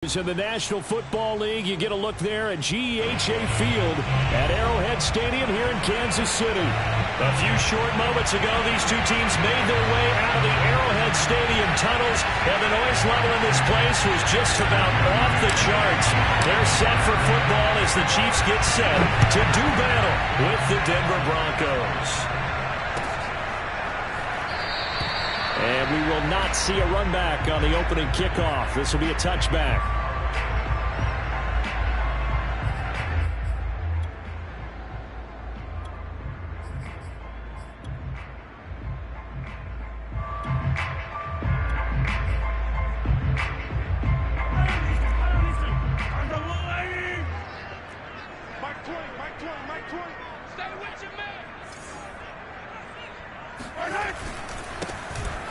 In the National Football League, you get a look there at GEHA Field at Arrowhead Stadium here in Kansas City. A few short moments ago, these two teams made their way out of the Arrowhead Stadium tunnels, and the noise level in this place was just about off the charts. They're set for football as the Chiefs get set to do battle with the Denver Broncos. And we will not see a run back on the opening kickoff. This will be a touchback.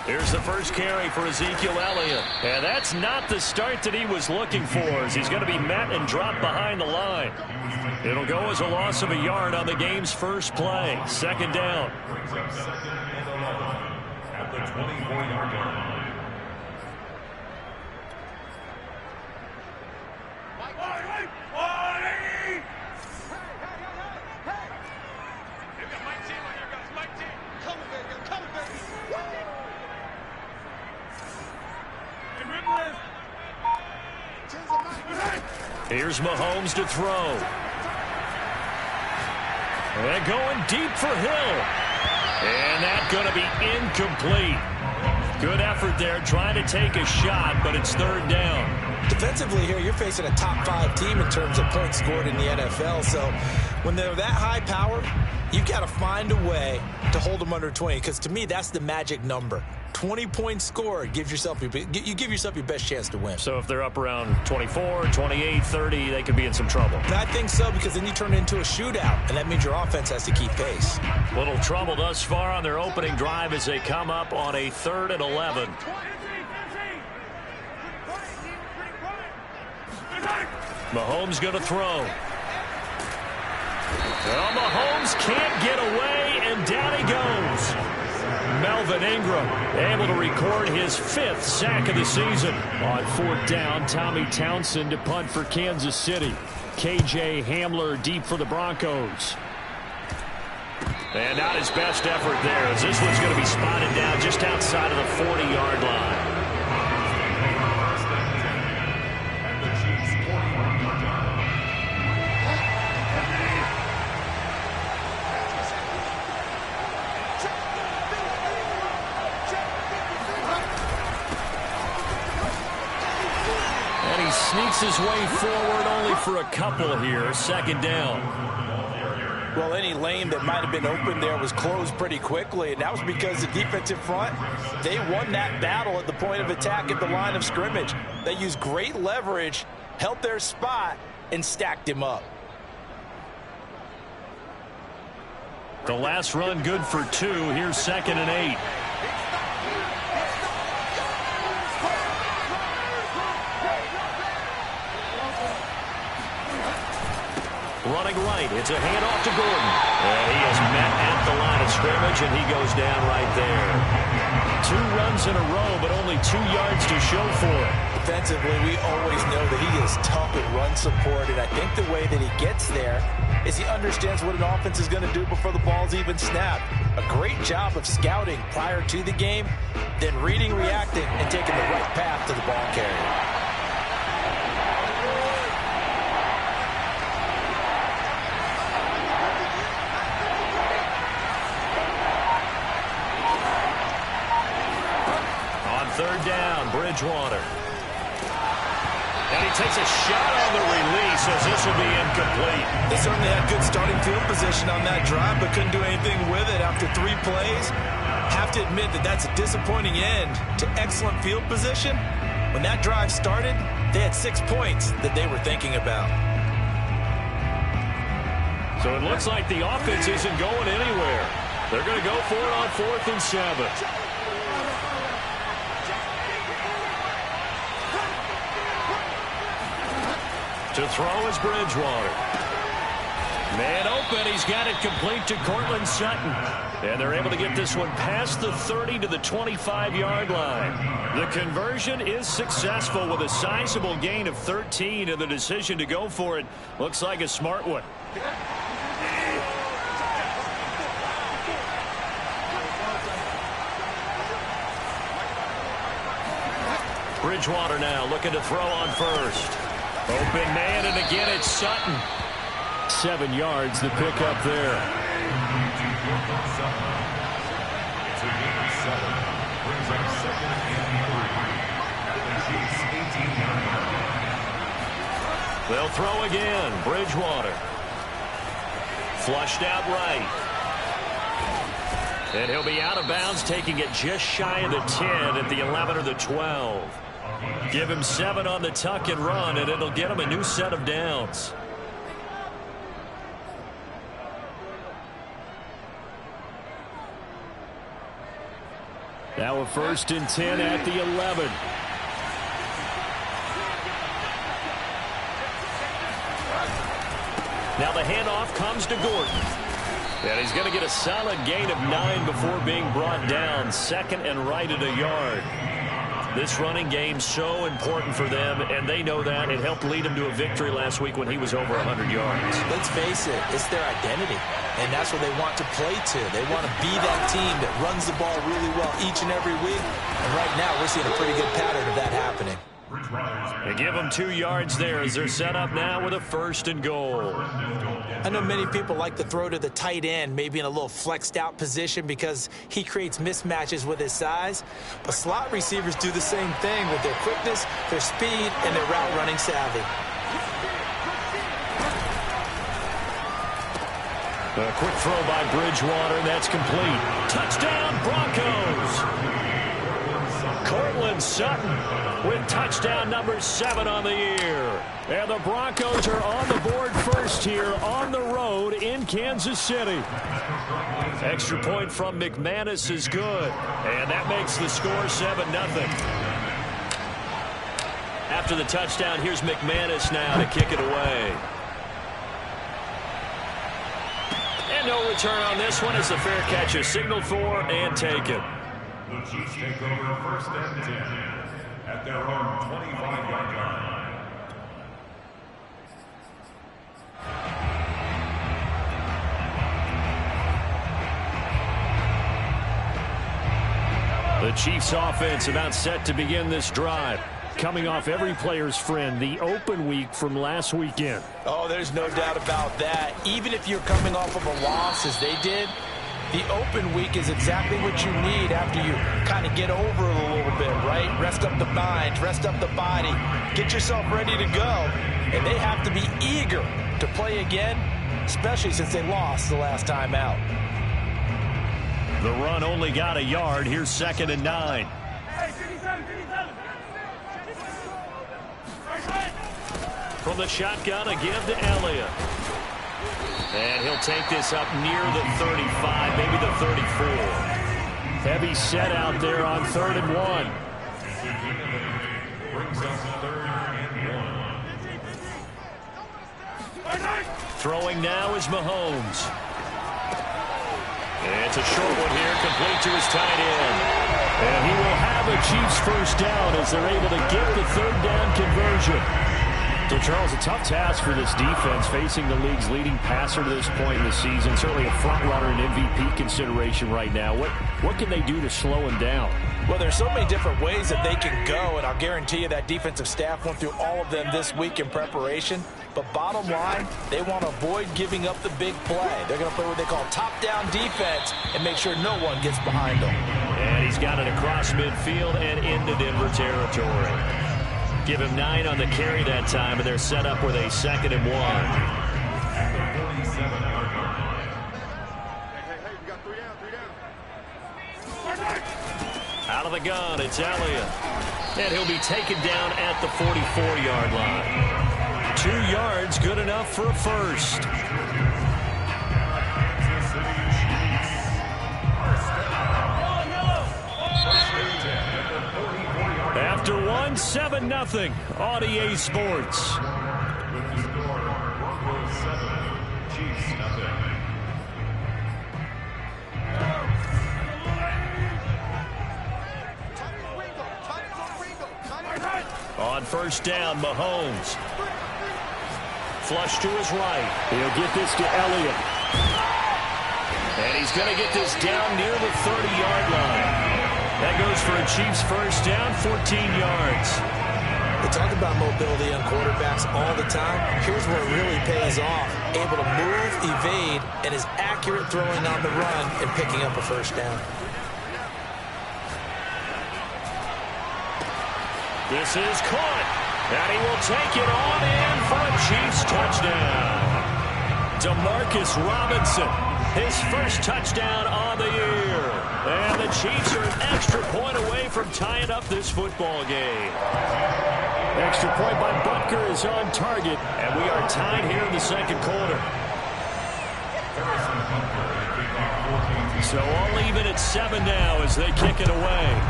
Here's the first carry for Ezekiel Elliott. And that's not the start that he was looking for, as he's going to be met and dropped behind the line. It'll go as a loss of a yard on the game's first play. Second down. At the 24-yard line. Here's Mahomes to throw. And going deep for Hill. And that's going to be incomplete. Good effort there trying to take a shot, but it's third down. Defensively here, you're facing a top 5 team in terms of points scored in the NFL. So when they're that high power, you've got to find a way to hold them under 20, because to me, that's the magic number. 20 points scored, you give yourself your best chance to win. So if they're up around 24, 28, 30, they could be in some trouble. And I think so, because then you turn it into a shootout, and that means your offense has to keep pace. Little trouble thus far on their opening drive as they come up on a 3rd and 11. Mahomes going to throw. Well, Mahomes can't get away, and down he goes. Melvin Ingram able to record his 5th sack of the season. On 4th down, Tommy Townsend to punt for Kansas City. KJ Hamler deep for the Broncos. And not his best effort there, as this one's going to be spotted down just outside of the 40-yard line. Sneaks his way forward only for a couple here. Second down. Well, any lane that might have been open there was closed pretty quickly, and that was because the defensive front, they won that battle at the point of attack at the line of scrimmage. They used great leverage, held their spot, and stacked him up. The last run good for 2. Here's 2nd and 8. Running right, it's a handoff to Gordon. And he is met at the line of scrimmage, and he goes down right there. 2 runs in a row, but only 2 yards to show for it. Defensively, we always know that he is tough in run support, and I think the way that he gets there is he understands what an offense is going to do before the ball's even snapped. A great job of scouting prior to the game, then reading, reacting, and taking the right path to the ball carrier. Third down, Bridgewater. And he takes a shot on the release as this will be incomplete. They certainly had good starting field position on that drive, but couldn't do anything with it after 3 plays. Have to admit that that's a disappointing end to excellent field position. When that drive started, they had 6 points that they were thinking about. So it looks like the offense isn't going anywhere. They're going to go for it on 4th and 7. To throw is Bridgewater. Man open, he's got it complete to Cortland Sutton. And they're able to get this one past the 30 to the 25-yard line. The conversion is successful with a sizable gain of 13, and the decision to go for it looks like a smart one. Bridgewater now looking to throw on first. Open man, and again it's Sutton. 7 yards, the pickup there. They'll throw again. Bridgewater. Flushed out right. And he'll be out of bounds, taking it just shy of the 10 at the 11 or the 12. Give him 7 on the tuck and run, and it'll get him a new set of downs. Now a 1st and 10 at the 11. Now the handoff comes to Gordon. And he's going to get a solid gain of 9 before being brought down. 2nd and right at a yard. This running game so important for them, and they know that. It helped lead them to a victory last week when he was over 100 yards. Let's face it, it's their identity, and that's what they want to play to. They want to be that team that runs the ball really well each and every week, and right now we're seeing a pretty good pattern of that happening. They give them 2 yards there as they're set up now with a 1st and goal. I know many people like to throw to the tight end, maybe in a little flexed out position because he creates mismatches with his size. But slot receivers do the same thing with their quickness, their speed, and their route running savvy. A quick throw by Bridgewater, and that's complete. Touchdown, Broncos! Cortland Sutton with touchdown number 7 on the year. And the Broncos are on the board first here on the road in Kansas City. Extra point from McManus is good. And that makes the score 7-0. After the touchdown, here's McManus now to kick it away. And no return on this one as the fair catch is signaled for and taken. The Chiefs take over 1st and 10 at their own 25-yard line. The Chiefs offense about set to begin this drive. Coming off every player's friend, the open week from last weekend. Oh, there's no doubt about that. Even if you're coming off of a loss as they did, the open week is exactly what you need after you kind of get over it a little bit, right? Rest up the mind, rest up the body, get yourself ready to go. And they have to be eager to play again, especially since they lost the last time out. The run only got a yard. Here's 2nd and 9. From the shotgun, a give to Elliott. And he'll take this up near the 35, maybe the 34. Heavy set out there on 3rd and 1. Throwing now is Mahomes. And it's a short one here, complete to his tight end. And he will have a Chiefs 1st down as they're able to get the 3rd down conversion. So, Charles, a tough task for this defense facing the league's leading passer to this point in the season. Certainly a front runner and MVP consideration right now. What can they do to slow him down? Well, there's so many different ways that they can go, and I'll guarantee you that defensive staff went through all of them this week in preparation. But bottom line, they want to avoid giving up the big play. They're going to play what they call top-down defense and make sure no one gets behind them. And he's got it across midfield and into Denver territory. Give him 9 on the carry that time, and they're set up with a 2nd and 1. Out of the gun, it's Elliott. And he'll be taken down at the 44-yard line. 2 yards, good enough for a 1st. After 1, 7-0 on EA Sports. With the score, Broncos 7, Chiefs 0. On first down, Mahomes. Flush to his right. He'll get this to Elliott. And he's going to get this down near the 30-yard line. That goes for a Chiefs first down, 14 yards. They talk about mobility on quarterbacks all the time. Here's where it really pays off. Able to move, evade, and is accurate throwing on the run and picking up a first down. This is caught. And he will take it on in for a Chiefs touchdown. Demarcus Robinson, his first touchdown on the year. And the Chiefs are an extra point away from tying up this football game. Extra point by Butker is on target, and we are tied here in the second quarter. So all even at 7 now as they kick it away.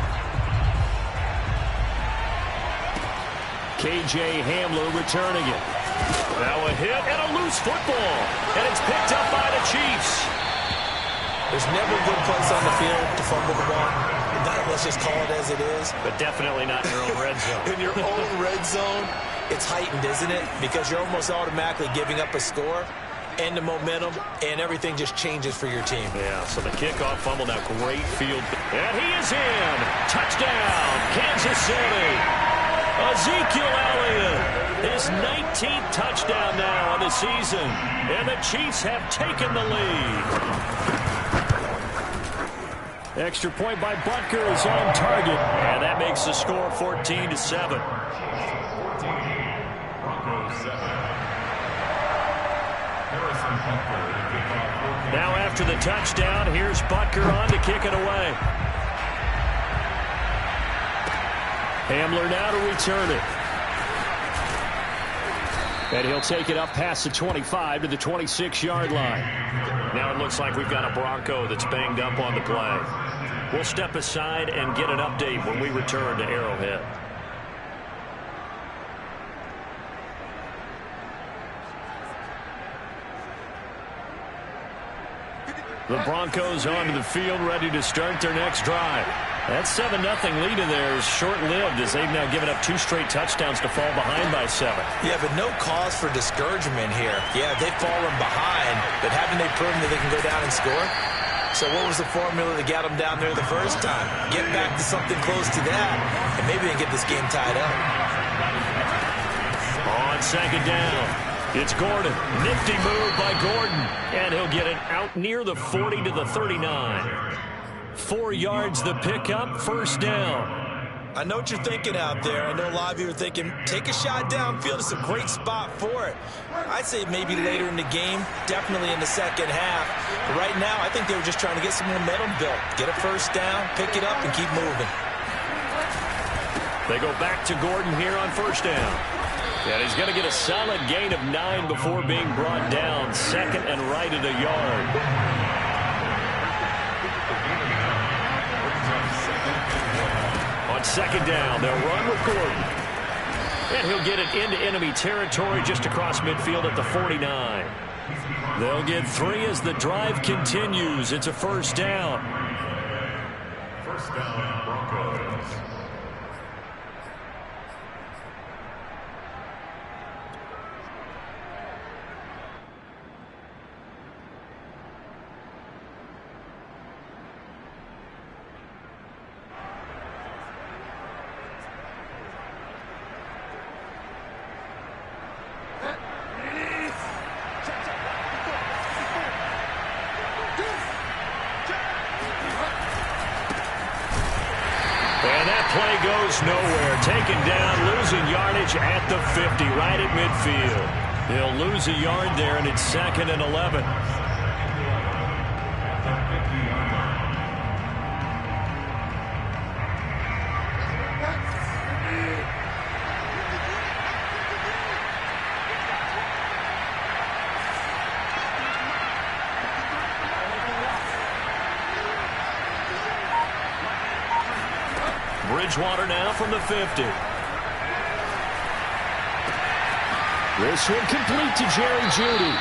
KJ Hamler returning it. Now a hit and a loose football. And it's picked up by the Chiefs. There's never a good place on the field to fumble the ball. Let's just call it as it is. But definitely not in your own red zone. In your own red zone, it's heightened, isn't it? Because you're almost automatically giving up a score and the momentum, and everything just changes for your team. Yeah, so the kickoff fumble now, great field. And he is in. Touchdown, Kansas City. Ezekiel Elliott, his 19th touchdown now on the season. And the Chiefs have taken the lead. Extra point by Butker is on target. And that makes the score 14-7. Now after the touchdown, here's Butker on to kick it away. Hamler now to return it. And he'll take it up past the 25 to the 26-yard line. Now it looks like we've got a Bronco that's banged up on the play. We'll step aside and get an update when we return to Arrowhead. The Broncos onto the field, ready to start their next drive. That 7-0 lead in there is short-lived as they've now given up 2 straight touchdowns to fall behind by 7. Yeah, but no cause for discouragement here. Yeah, they've fallen behind, but haven't they proven that they can go down and score? So what was the formula that got them down there the first time? Get back to something close to that, and maybe they can get this game tied up. On second down, it's Gordon. Nifty move by Gordon, and he'll get it out near the 40 to the 39. 4 yards the pickup, first down. I know what you're thinking out there. I know a lot of you are thinking, take a shot downfield. It's a great spot for it. I'd say maybe later in the game, definitely in the second half. But right now, I think they were just trying to get some momentum built. Get a first down, pick it up, and keep moving. They go back to Gordon here on first down. And he's going to get a solid gain of 9 before being brought down. Second and right at a yard. On second down, they'll run with Gordon. And he'll get it into enemy territory just across midfield at the 49. They'll get 3 as the drive continues. It's a first down. First down, Broncos. Play goes nowhere. Taken down, losing yardage at the 50, right at midfield. They'll lose a yard there, and it's 2nd and 11. Bridgewater now from the 50. This one complete to Jerry Jeudy.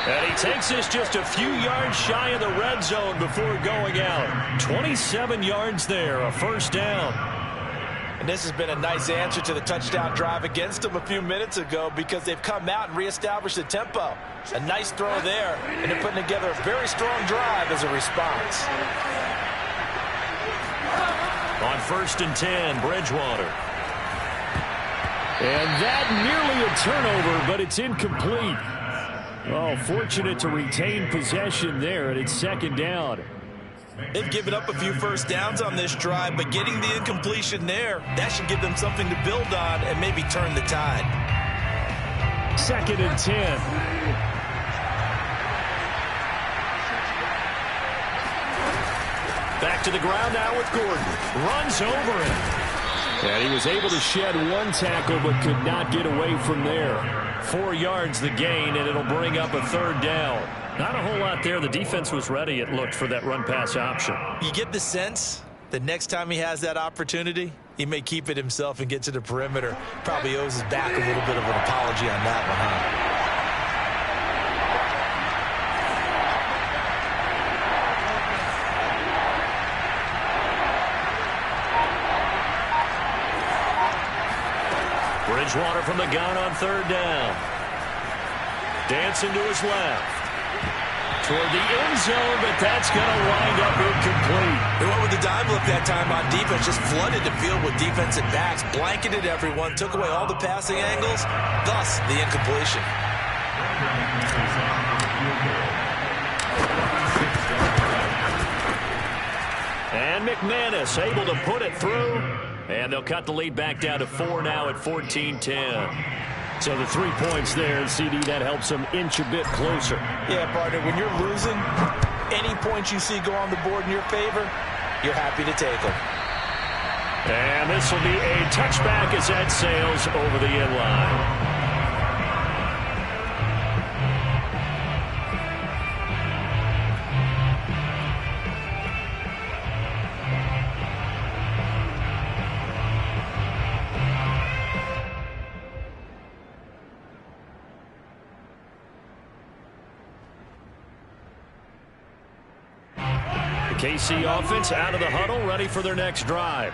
And he takes this just a few yards shy of the red zone before going out. 27 yards there, a first down. And this has been a nice answer to the touchdown drive against them a few minutes ago because they've come out and reestablished the tempo. A nice throw there, and they're putting together a very strong drive as a response. On 1st and 10, Bridgewater. And that nearly a turnover, but it's incomplete. Oh, fortunate to retain possession there, and it's 2nd down. They've given up a few first downs on this drive, but getting the incompletion there, that should give them something to build on and maybe turn the tide. 2nd and 10. Back to the ground now with Gordon. Runs over him. And he was able to shed 1 tackle but could not get away from there. 4 yards the gain, and it'll bring up a 3rd down. Not a whole lot there. The defense was ready, it looked, for that run-pass option. You get the sense that next time he has that opportunity, he may keep it himself and get to the perimeter. Probably owes his back a little bit of an apology on that one, huh? Bridgewater from the gun on 3rd down. Dancing to his left. Toward the end zone, but that's going to wind up incomplete. They went with the dive look that time on defense, just flooded the field with defensive backs, blanketed everyone, took away all the passing angles, thus the incompletion. And McManus able to put it through, and they'll cut the lead back down to 4 now at 14-10. So the 3 points there, and CD, that helps them inch a bit closer. Yeah, partner, when you're losing, any points you see go on the board in your favor, you're happy to take them. And this will be a touchback as that sails over the end line. KC offense out of the huddle, ready for their next drive.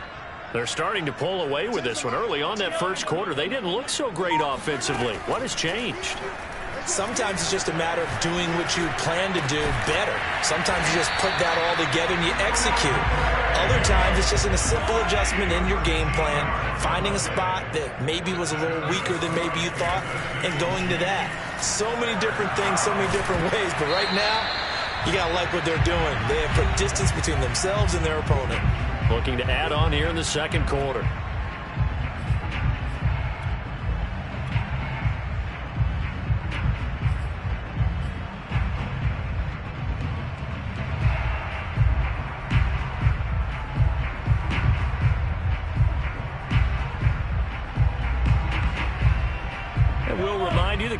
They're starting to pull away with this one. Early on that first quarter, they didn't look so great offensively. What has changed? Sometimes it's just a matter of doing what you plan to do better. Sometimes you just put that all together and you execute. Other times it's just a simple adjustment in your game plan, finding a spot that maybe was a little weaker than maybe you thought, and going to that. So many different things, so many different ways, but right now, you got to like what they're doing. They have put distance between themselves and their opponent. Looking to add on here in the second quarter.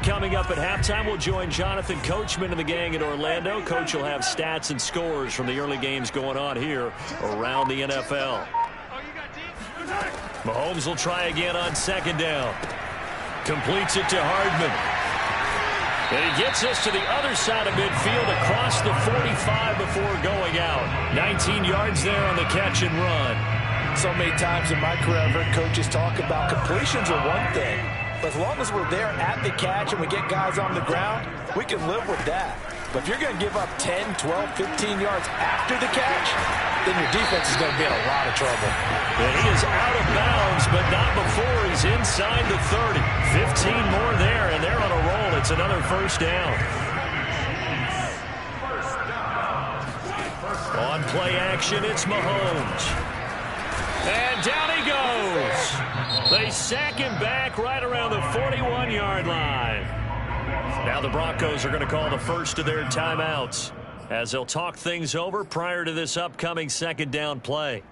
Coming up at halftime, we'll join Jonathan Coachman and the gang in Orlando. Coach will have stats and scores from the early games going on here around the NFL. Mahomes will try again on 2nd down. Completes it to Hardman. And he gets us to the other side of midfield across the 45 before going out. 19 yards there on the catch and run. So many times in my career, I've heard coaches talk about completions are one thing. But as long as we're there at the catch and we get guys on the ground, we can live with that. But if you're going to give up 10, 12, 15 yards after the catch, then your defense is going to be in a lot of trouble. And he is out of bounds, but not before he's inside the 30. 15 more there, and they're on a roll. It's another 1st down. On play action, it's Mahomes. And down he goes. They sack him back right around the 41-yard line. Now the Broncos are going to call the first of their timeouts as they'll talk things over prior to this upcoming 2nd down play.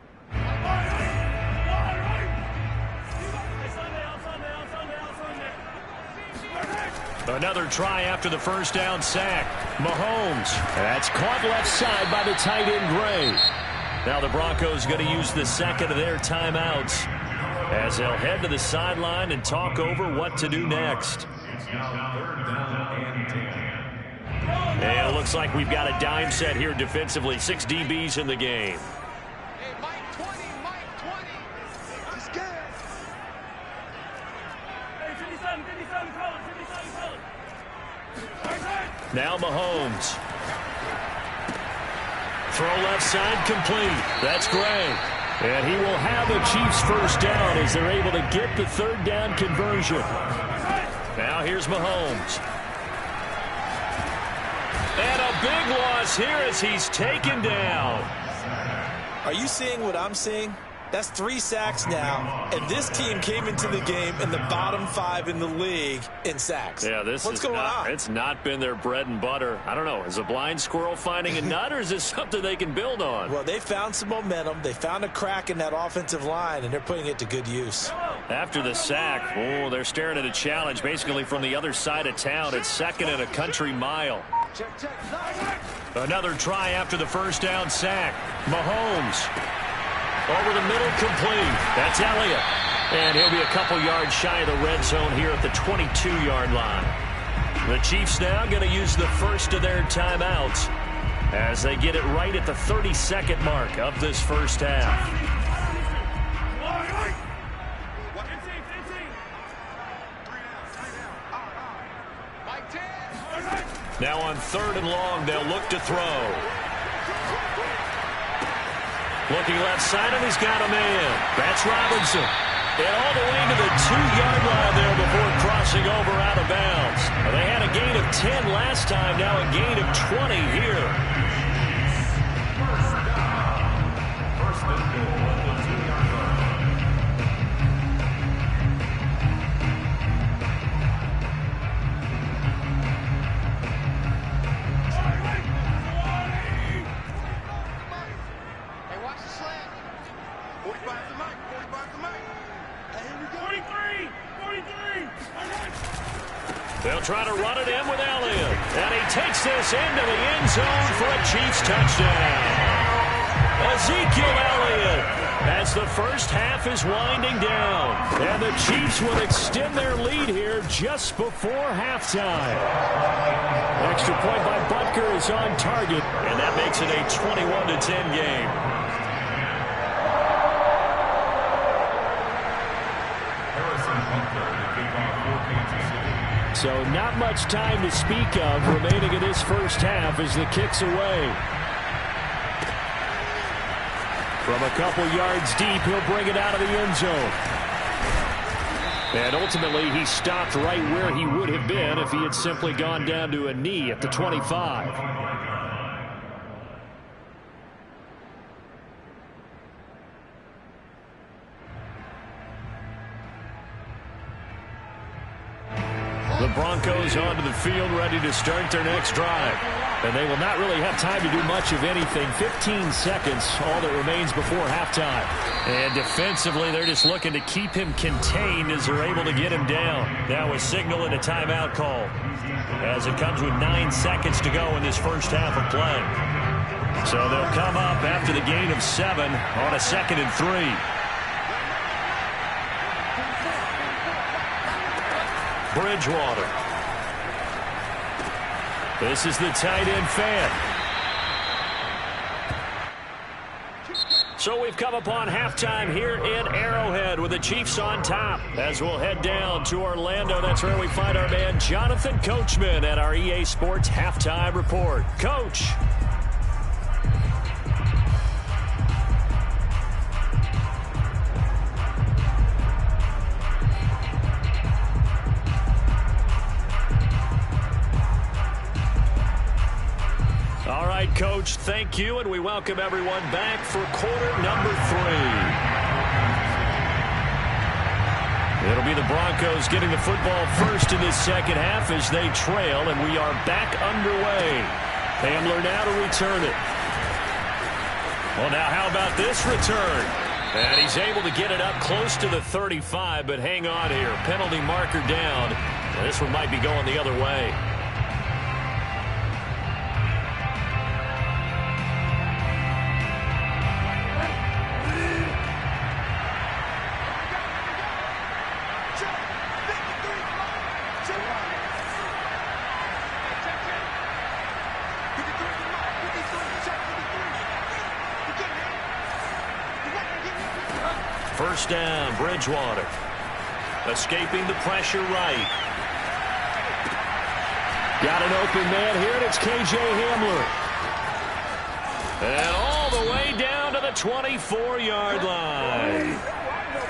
Another try after the 1st down sack. Mahomes. That's caught left side by the tight end Gray. Now the Broncos going to use the second of their timeouts as they'll head to the sideline and talk over what to do next. And it looks like we've got a dime set here defensively. 6 DBs in the game. Hey, Mike 20, Mike 20. Let's go. Now Mahomes. Throw left side complete. That's Gray. And he will have a Chiefs first down as they're able to get the third down conversion. Now here's Mahomes. And a big loss here as he's taken down. Are you seeing what I'm seeing? That's 3 sacks now, and this team came into the game in the bottom 5 in the league in sacks. Yeah, what's going on? It's not been their bread and butter. I don't know. Is a blind squirrel finding a nut, or is this something they can build on? Well, they found some momentum. They found a crack in that offensive line, and they're putting it to good use. After the sack, they're staring at a challenge basically from the other side of town. It's 2nd and a country mile. Another try after the first down sack. Mahomes. Over the middle, complete. That's Elliott. And he'll be a couple yards shy of the red zone here at the 22-yard line. The Chiefs now going to use the first of their timeouts as they get it right at the 32nd mark of this first half. Now on 3rd and long, they'll look to throw. Looking left side, and he's got a man. That's Robinson. And all the way to the 2-yard line there before crossing over out of bounds. They had a gain of 10 last time, now a gain of 20 here. First and goal at the 2-yard line. They'll try to run it in with Elliott. And he takes this into the end zone for a Chiefs touchdown. Ezekiel Elliott as the first half is winding down. And the Chiefs will extend their lead here just before halftime. Extra point by Butker is on target. And that makes it a 21-10 game. So not much time to speak of remaining in this first half as the kick's away. From a couple yards deep, he'll bring it out of the end zone. And ultimately, he stopped right where he would have been if he had simply gone down to a knee at the 25. The Broncos onto the field ready to start their next drive. And they will not really have time to do much of anything. 15 seconds, all that remains before halftime. And defensively, they're just looking to keep him contained as they're able to get him down. Now a signal and a timeout call as it comes with 9 seconds to go in this first half of play. So they'll come up after the gain of 7 on a 2nd and 3. Bridgewater. This is the tight end fan. So we've come upon halftime here in Arrowhead with the Chiefs on top. As we'll head down to Orlando, that's where we find our man Jonathan Coachman at our EA Sports Halftime Report. Coach. All right, Coach, thank you, and we welcome everyone back for quarter number 3. It'll be the Broncos getting the football first in this second half as they trail, and we are back underway. Hamler now to return it. Well, now how about this return? And he's able to get it up close to the 35, but hang on here. Penalty marker down. This one might be going the other way. First down, Bridgewater. Escaping the pressure right. Got an open man here, and it's K.J. Hamler. And all the way down to the 24-yard line.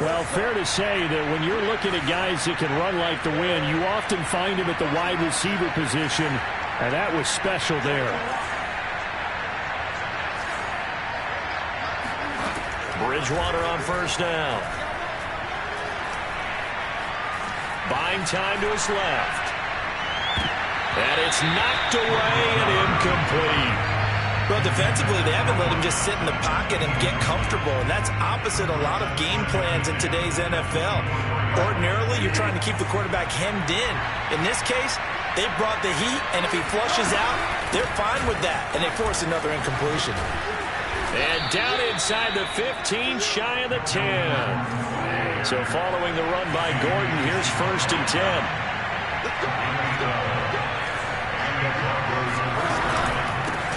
Well, fair to say that when you're looking at guys that can run like the wind, you often find him at the wide receiver position, and that was special there. Bridgewater on first down. Buying time to his left. And it's knocked away and incomplete. Well, defensively, they haven't let him just sit in the pocket and get comfortable, and that's opposite a lot of game plans in today's NFL. Ordinarily, you're trying to keep the quarterback hemmed in. In this case, they brought the heat, and if he flushes out, they're fine with that, and they force another incompletion. And down inside the 15, shy of the 10. So following the run by Gordon, here's 1st and 10.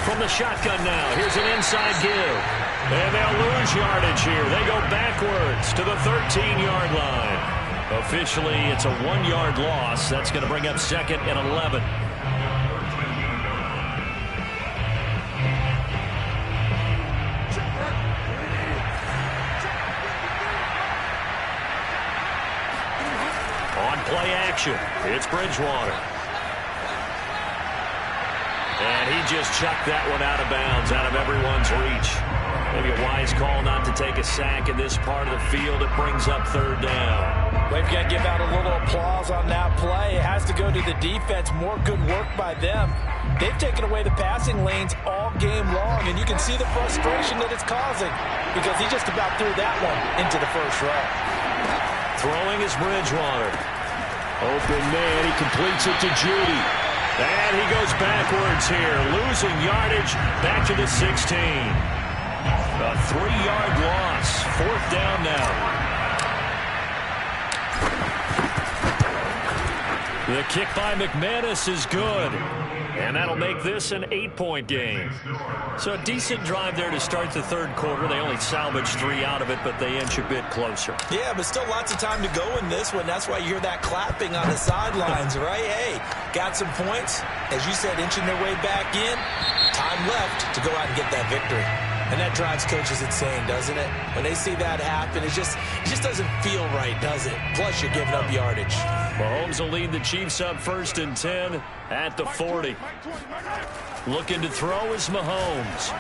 From the shotgun now, here's an inside give. And they'll lose yardage here. They go backwards to the 13-yard line. Officially, it's a 1-yard loss. That's going to bring up 2nd and 11. On play action, it's Bridgewater. And he just chucked that one out of bounds, out of everyone's reach. Maybe a wise call not to take a sack in this part of the field. It brings up 3rd down. We've got to give out a little applause on that play. It has to go to the defense. More good work by them. They've taken away the passing lanes all game long, and you can see the frustration that it's causing because he just about threw that one into the first row. Throwing is Bridgewater. Open man, he completes it to Judy. And he goes backwards here, losing yardage back to the 16. A 3-yard loss, 4th down now. The kick by McManus is good. And that'll make this an 8-point game. So a decent drive there to start the 3rd quarter. They only salvaged 3 out of it, but they inch a bit closer. Yeah, but still lots of time to go in this one. That's why you hear that clapping on the sidelines, right? Hey, got some points. As you said, inching their way back in. Time left to go out and get that victory. And that drives coaches insane, doesn't it? When they see that happen, it just doesn't feel right, does it? Plus, you're giving up yardage. Mahomes will lead the Chiefs up 1st and 10 at the 40. Looking to throw is Mahomes.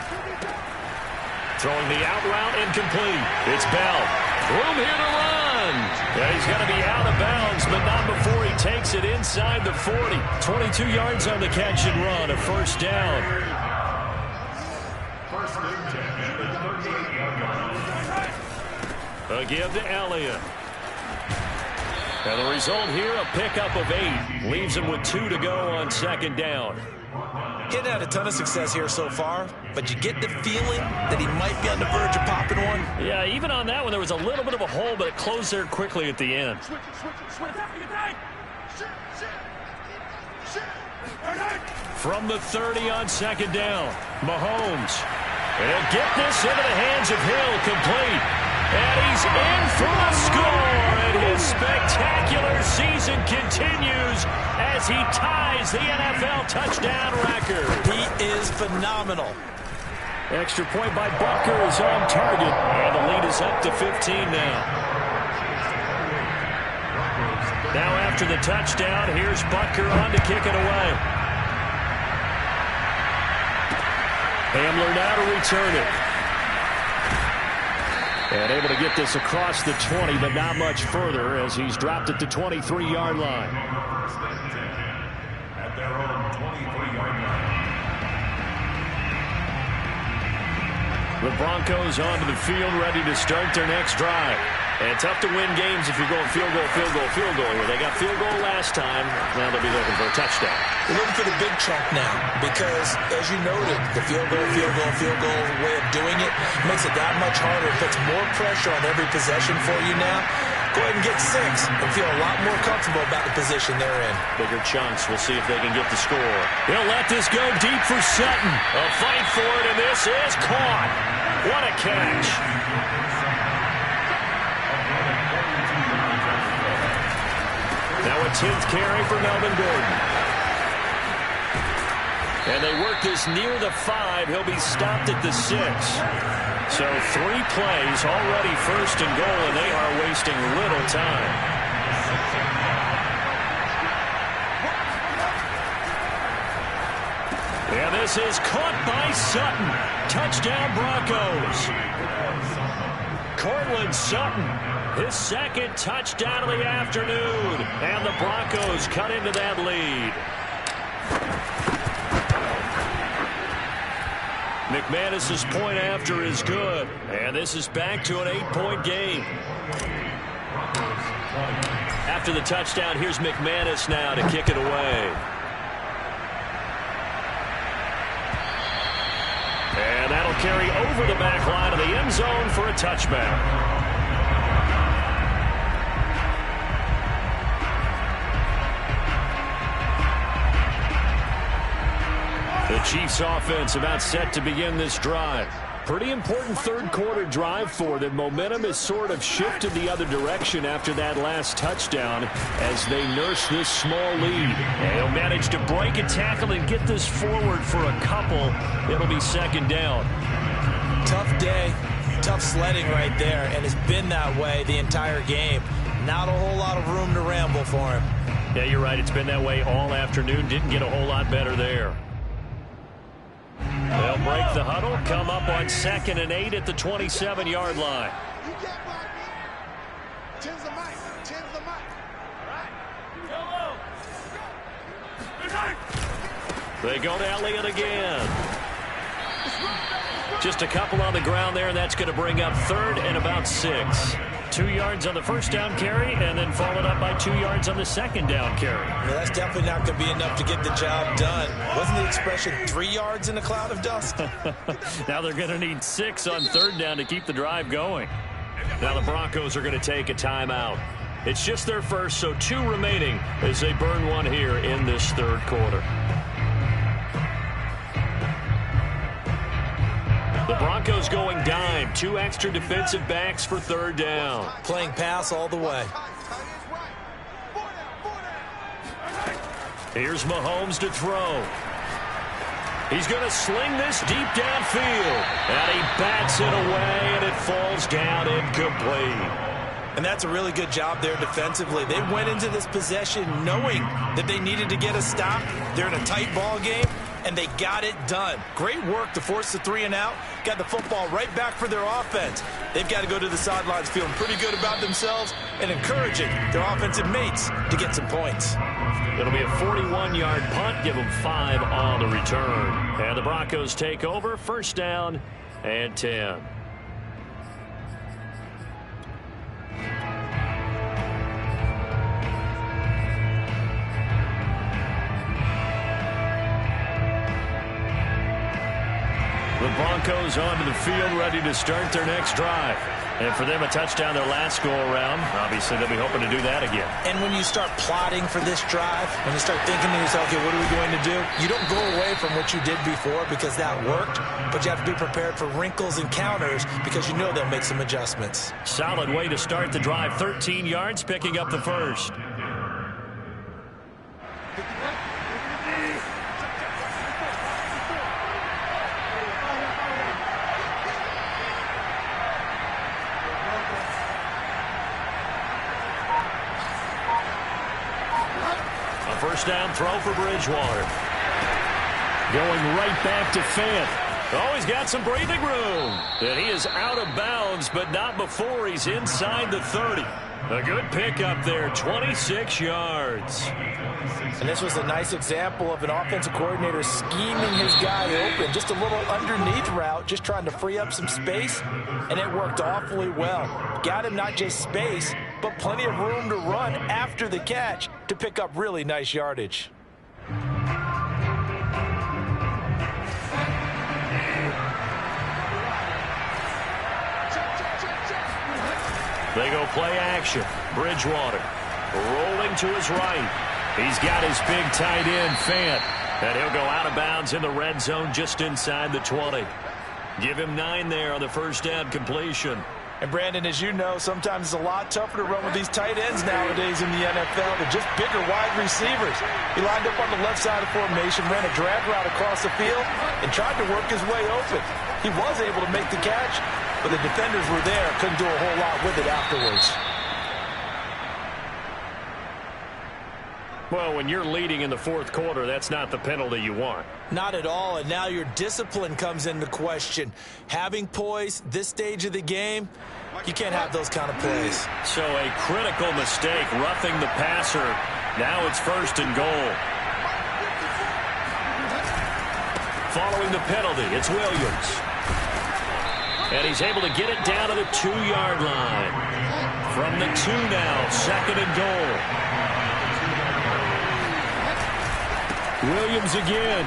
Throwing the out route, incomplete. It's Bell. Room here to run. Yeah, he's got to be out of bounds, but not before he takes it inside the 40. 22 yards on the catch and run, a 1st down. A give to Elliott. And the result here, a pickup of 8. Leaves him with 2 to go on 2nd down. Getting had a ton of success here so far, but you get the feeling that he might be on the verge of popping one. Yeah, even on that one, there was a little bit of a hole, but it closed there quickly at the end. From the 30 on 2nd down, Mahomes. And get this into the hands of Hill, complete. And he's in for a score, and his spectacular season continues as he ties the NFL touchdown record. He is phenomenal. Extra point by Butker is on target, and the lead is up to 15 now. Now after the touchdown, here's Butker on to kick it away. Hamler now to return it. And able to get this across the 20, but not much further as he's dropped at the 23-yard line. At their own 23-yard line. The Broncos onto the field, ready to start their next drive. And tough to win games if you're going field goal, field goal, field goal here. They got field goal last time. Now they'll be looking for a touchdown. They're looking for the big chunk now because, as you noted, the field goal way of doing it makes it that much harder. It puts more pressure on every possession for you now. Go ahead and get 6 and feel a lot more comfortable about the position they're in. Bigger chunks. We'll see if they can get the score. He'll let this go deep for Sutton. A fight for it, and this is caught. What a catch. Now a 10th carry for Melvin Gordon. And they work this near the 5. He'll be stopped at the 6. So 3 plays, already first and goal, and they are wasting little time. And this is caught by Sutton. Touchdown, Broncos. Cortland Sutton, his second touchdown of the afternoon. And the Broncos cut into that lead. McManus's point after is good. And this is back to an 8-point game. After the touchdown, here's McManus now to kick it away. And that'll carry over the back line of the end zone for a touchback. The Chiefs offense about set to begin this drive. Pretty important third quarter drive for them. Momentum has sort of shifted the other direction after that last touchdown as they nurse this small lead. And they'll manage to break a tackle and get this forward for a couple. It'll be second down. Tough day, tough sledding right there, and it's been that way the entire game. Not a whole lot of room to ramble for him. Yeah, you're right. It's been that way all afternoon. Didn't get a whole lot better there. They'll break the huddle, come up on 2nd and 8 at the 27-yard line. They go to Elliott again. Just a couple on the ground there, and that's going to bring up 3rd and about 6. 2 yards on the first down carry, and then followed up by 2 yards on the second down carry. Yeah, that's definitely not going to be enough to get the job done. Wasn't the expression 3 yards in a cloud of dust? Now they're going to need 6 on 3rd down to keep the drive going. Now the Broncos are going to take a timeout. It's just their first, so 2 remaining as they burn one here in this third quarter. The Broncos going dime. 2 extra defensive backs for 3rd down. Playing pass all the way. Here's Mahomes to throw. He's going to sling this deep downfield. And he bats it away, and it falls down incomplete. And that's a really good job there defensively. They went into this possession knowing that they needed to get a stop. They're in a tight ball game, and they got it done. Great work to force the 3 and out. Got the football right back for their offense. They've got to go to the sidelines feeling pretty good about themselves and encouraging their offensive mates to get some points. It'll be a 41-yard punt. Give them 5 on the return. And the Broncos take over. 1st down and 10. The Broncos onto the field, ready to start their next drive. And for them, a touchdown their last go-around. Obviously, they'll be hoping to do that again. And when you start plotting for this drive, when you start thinking to yourself, okay, what are we going to do? You don't go away from what you did before because that worked, but you have to be prepared for wrinkles and counters because you know they'll make some adjustments. Solid way to start the drive. 13 yards, picking up the first. First down throw for Bridgewater. Going right back to Fant. Oh, he's got some breathing room. And he is out of bounds, but not before he's inside the 30. A good pickup there, 26 yards. And this was a nice example of an offensive coordinator scheming his guy open. Just a little underneath route, just trying to free up some space, and it worked awfully well. Got him not just space, but plenty of room to run after the catch to pick up really nice yardage. They go play action. Bridgewater rolling to his right. He's got his big tight end, Fant. And he'll go out of bounds in the red zone just inside the 20. Give him 9 there on the first down completion. And Brandon, as you know, sometimes it's a lot tougher to run with these tight ends nowadays in the NFL. They're just bigger wide receivers. He lined up on the left side of formation, ran a drag route across the field, and tried to work his way open. He was able to make the catch, but the defenders were there, couldn't do a whole lot with it afterwards. Well, when you're leading in the fourth quarter, that's not the penalty you want. Not at all, and now your discipline comes into question. Having poise this stage of the game, you can't have those kind of plays. So a critical mistake, roughing the passer. Now it's 1st and goal. Following the penalty, it's Williams. And he's able to get it down to the 2-yard line. From the 2 now, 2nd and goal. Williams again.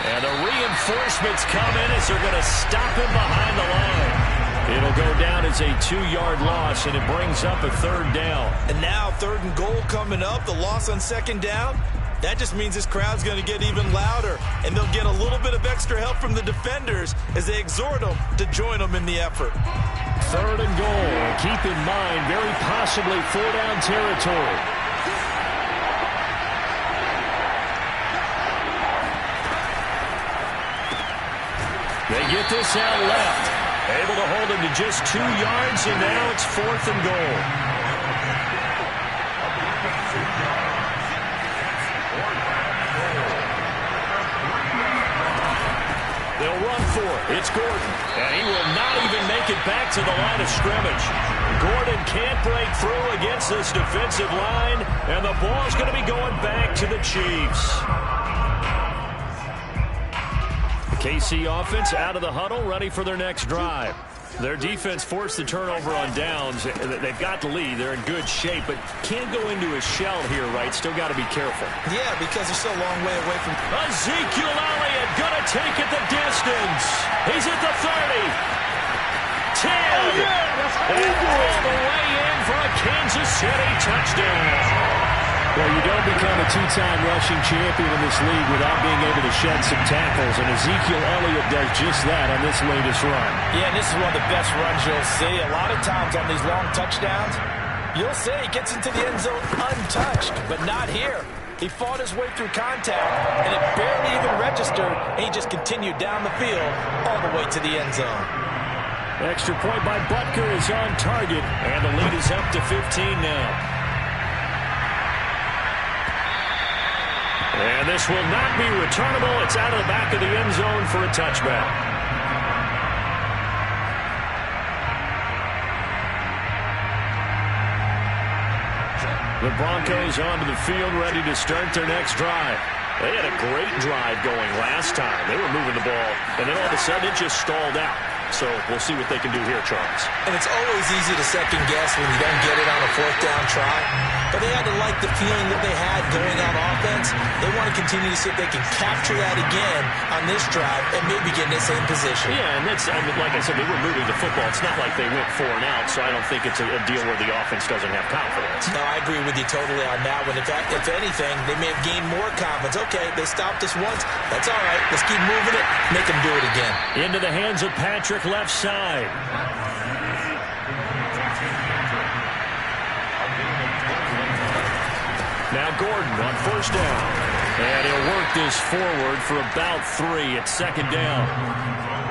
And the reinforcements come in as they're going to stop him behind the line. It'll go down as a 2-yard loss, and it brings up a 3rd down. And now 3rd and goal coming up, the loss on 2nd down. That just means this crowd's going to get even louder, and they'll get a little bit of extra help from the defenders as they exhort them to join them in the effort. 3rd and goal. Keep in mind, very possibly 4-down territory. They get this out left. Able to hold him to just 2 yards, and now it's 4th and goal. They'll run for it. It's Gordon. And he will not even make it back to the line of scrimmage. Gordon can't break through against this defensive line, and the ball's going to be going back to the Chiefs. KC offense out of the huddle, ready for their next drive. Their defense forced the turnover on downs. They've got the lead. They're in good shape, but can't go into a shell here, right? Still got to be careful. Yeah, because they're still a long way away from... Ezekiel Elliott going to take it the distance. He's at the 30. 10. And all the way in for a Kansas City touchdown. Well, you don't become a 2-time rushing champion in this league without being able to shed some tackles, and Ezekiel Elliott does just that on this latest run. Yeah, and this is one of the best runs you'll see. A lot of times on these long touchdowns, you'll see he gets into the end zone untouched, but not here. He fought his way through contact, and it barely even registered, and he just continued down the field all the way to the end zone. Extra point by Butker is on target, and the lead is up to 15 now. And this will not be returnable. It's out of the back of the end zone for a touchback. The Broncos onto the field, ready to start their next drive. They had a great drive going last time. They were moving the ball, and then all of a sudden it just stalled out. So we'll see what they can do here, Charles. And it's always easy to second guess when you don't get it on a 4th down try. But they had to like the feeling that they had going on offense. They want to continue to see if they can capture that again on this drive and maybe get in the same position. Yeah, and that's, I mean, like I said, they were moving the football. It's not like they went 4 and out, so I don't think it's a deal where the offense doesn't have confidence. No, I agree with you totally on that one. In fact, if anything, they may have gained more confidence. Okay, they stopped us once. That's all right. Let's keep moving it. Make them do it again. Into the hands of Patrick, left side. Now Gordon on 1st down. And he'll work this forward for about 3 at 2nd down.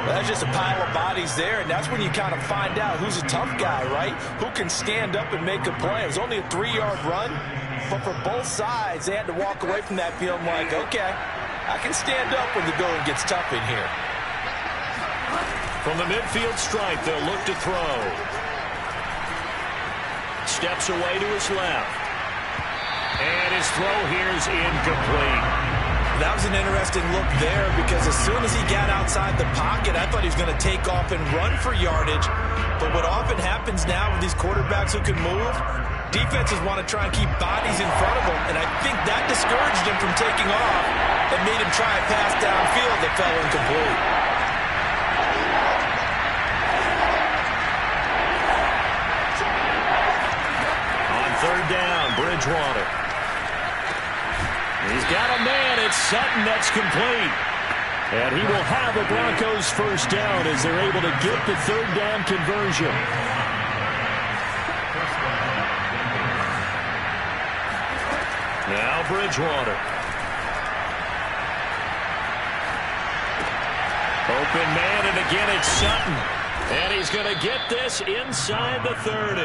Well, that's just a pile of bodies there, and that's when you kind of find out who's a tough guy, right? Who can stand up and make a play. It was only a 3-yard run, but for both sides, they had to walk away from that field like, okay, I can stand up when the going gets tough in here. From the midfield stripe, they'll look to throw. Steps away to his left. And his throw here is incomplete. That was an interesting look there because as soon as he got outside the pocket, I thought he was going to take off and run for yardage. But what often happens now with these quarterbacks who can move, defenses want to try and keep bodies in front of them. And I think that discouraged him from taking off and made him try a pass downfield that fell incomplete. On 3rd down, Bridgewater. He's got a man. It's Sutton that's complete. And he will have a Broncos first down as they're able to get the third down conversion. Now Bridgewater. Open man, and again it's Sutton. And he's going to get this inside the 30.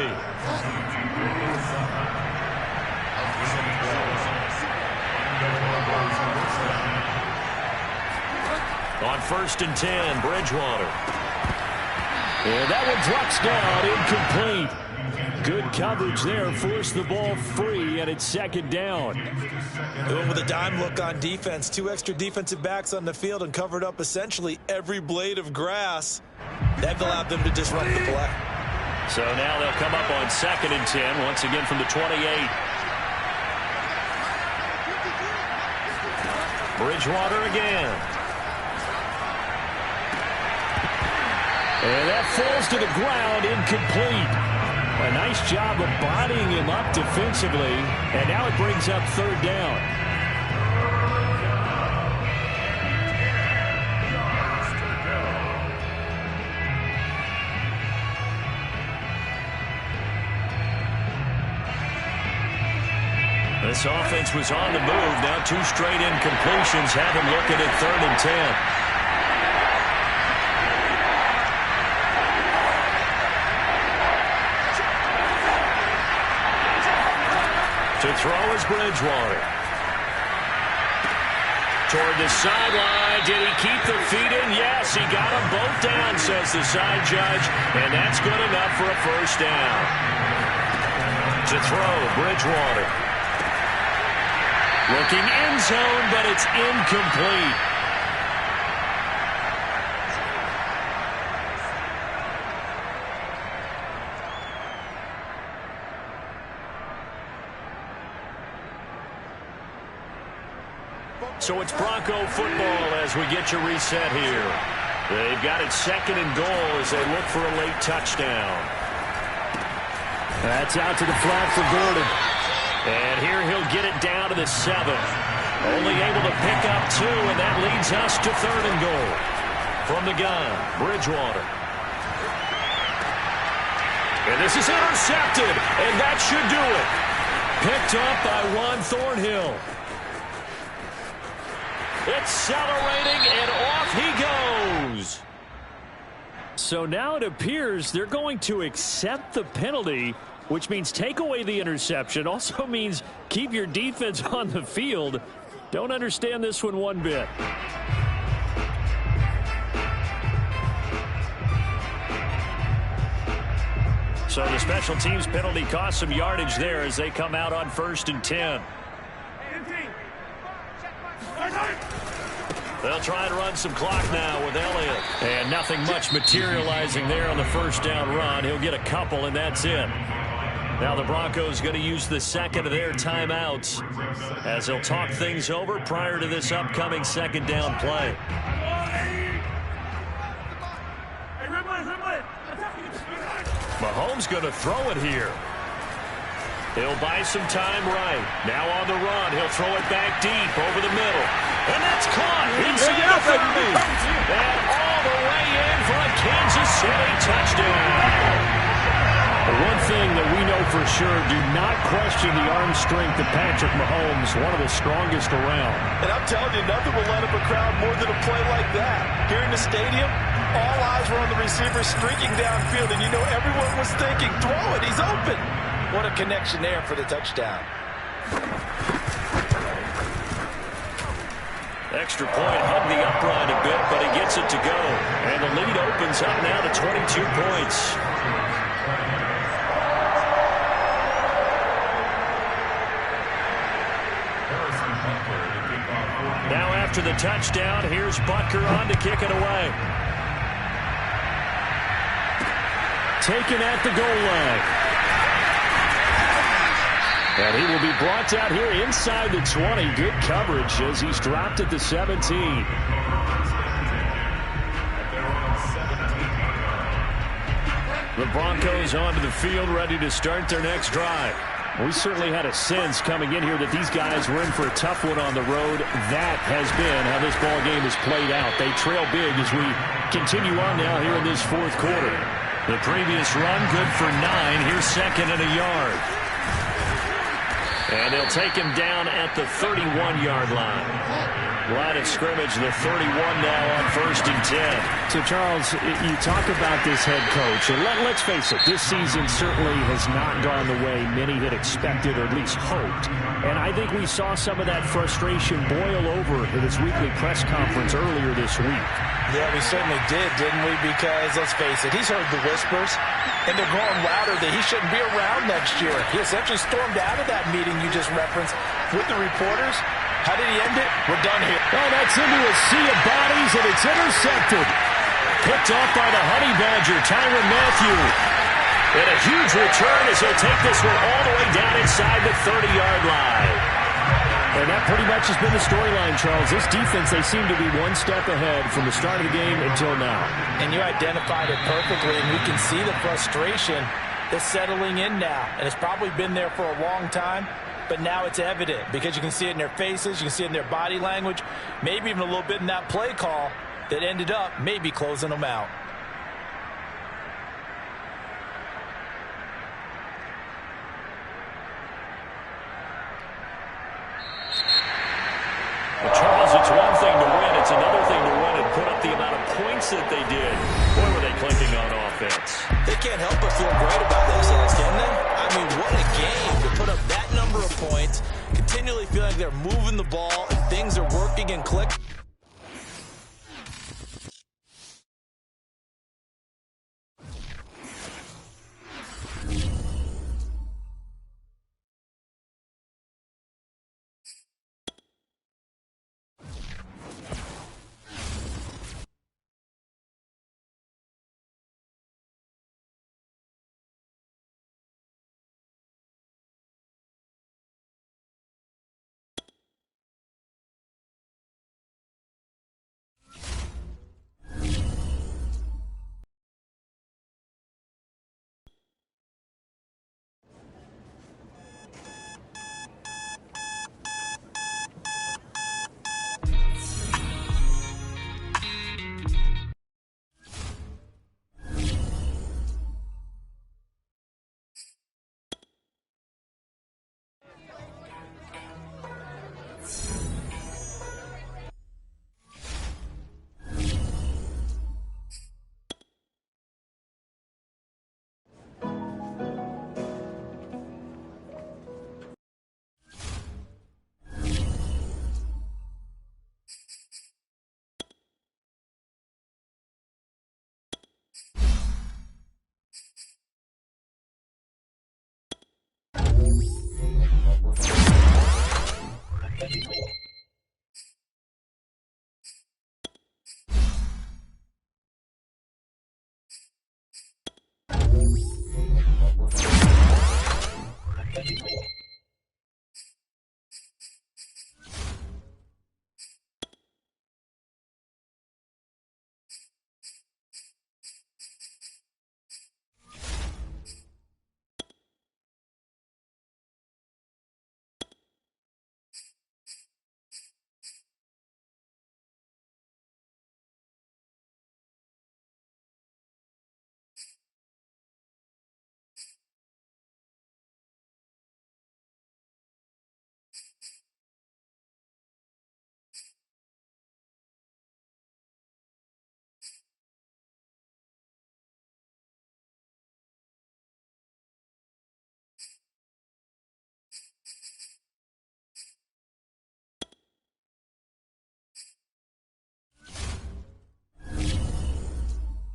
On 1st and 10, Bridgewater. And that one drops down, incomplete. Good coverage there, forced the ball free, and it's 2nd down. With a dime look on defense, 2 extra defensive backs on the field and covered up essentially every blade of grass. That allowed them to disrupt the play. So now they'll come up on 2nd and 10, once again from the 28. Bridgewater again. And that falls to the ground, incomplete. A nice job of bodying him up defensively, and now it brings up 3rd down. This offense was on the move. Now 2 straight incompletions have him looking at 3rd and 10. To throw is Bridgewater. Toward the sideline. Did he keep the feet in? Yes, he got them both down, says the side judge. And that's good enough for a first down. To throw, Bridgewater. Looking end zone, but it's incomplete. So it's Bronco football as we get you reset here. They've got it 2nd and goal as they look for a late touchdown. That's out to the flat for Gordon. And here he'll get it down to the 7. Only able to pick up 2, and that leads us to 3rd and goal. From the gun, Bridgewater. And this is intercepted, and that should do it. Picked up by Juan Thornhill. Accelerating, and off he goes. So now it appears they're going to accept the penalty, which means take away the interception. Also means keep your defense on the field. Don't understand this one bit. So the special teams penalty cost some yardage there as they come out on 1st and 10. They'll try and run some clock now with Elliott. And nothing much materializing there on the first down run. He'll get a couple, and that's it. Now the Broncos going to use the 2nd of their timeouts as they'll talk things over prior to this upcoming 2nd down play. Mahomes going to throw it here. He'll buy some time right. Now on the run. He'll throw it back deep over the middle. And that's caught inside the 30. And all the way in for a Kansas City touchdown. One thing that we know for sure, do not question the arm strength of Patrick Mahomes, one of the strongest around. And I'm telling you, nothing will light up a crowd more than a play like that. Here in the stadium, all eyes were on the receiver streaking downfield, and you know everyone was thinking, throw it, he's open. What a connection there for the touchdown. Extra point, hug the upright a bit, but he gets it to go. And the lead opens up now to 22 points. Now after the touchdown, here's Butker on to kick it away. Taken at the goal line. And he will be brought out here inside the 20. Good coverage as he's dropped at the 17. The Broncos onto the field ready to start their next drive. We certainly had a sense coming in here that these guys were in for a tough one on the road. That has been how this ball game has played out. They trail big as we continue on now here in this fourth quarter. The previous run good for 9. Here's second and a yard. And they'll take him down at the 31-yard line. Line of scrimmage, the 31 now on 1st and 10. So, Charles, you talk about this head coach, and let's face it, this season certainly has not gone the way many had expected or at least hoped. And I think we saw some of that frustration boil over at his weekly press conference earlier this week. Yeah, we certainly did, didn't we? Because, let's face it, he's heard the whispers, and they're growing louder that he shouldn't be around next year. He essentially stormed out of that meeting you just referenced with the reporters. How did he end it? We're done here. Oh, that's into a sea of bodies, and it's intercepted. Picked off by the Honey Badger, Tyrann Mathieu. And a huge return as he'll take this one all the way down inside the 30-yard line. And that pretty much has been the storyline, Charles. This defense, they seem to be one step ahead from the start of the game until now. And you identified it perfectly, and we can see the frustration that's settling in now. And it's probably been there for a long time, but now it's evident because you can see it in their faces, you can see it in their body language, maybe even a little bit in that play call that ended up maybe closing them out. Well, Charles, it's one thing to win. It's another thing to win and put up the amount of points that they did. Boy, were they clicking on offense. They can't help but feel great about themselves, can they? I mean, what a game to put up that number of points, continually feeling like they're moving the ball and things are working and clicking.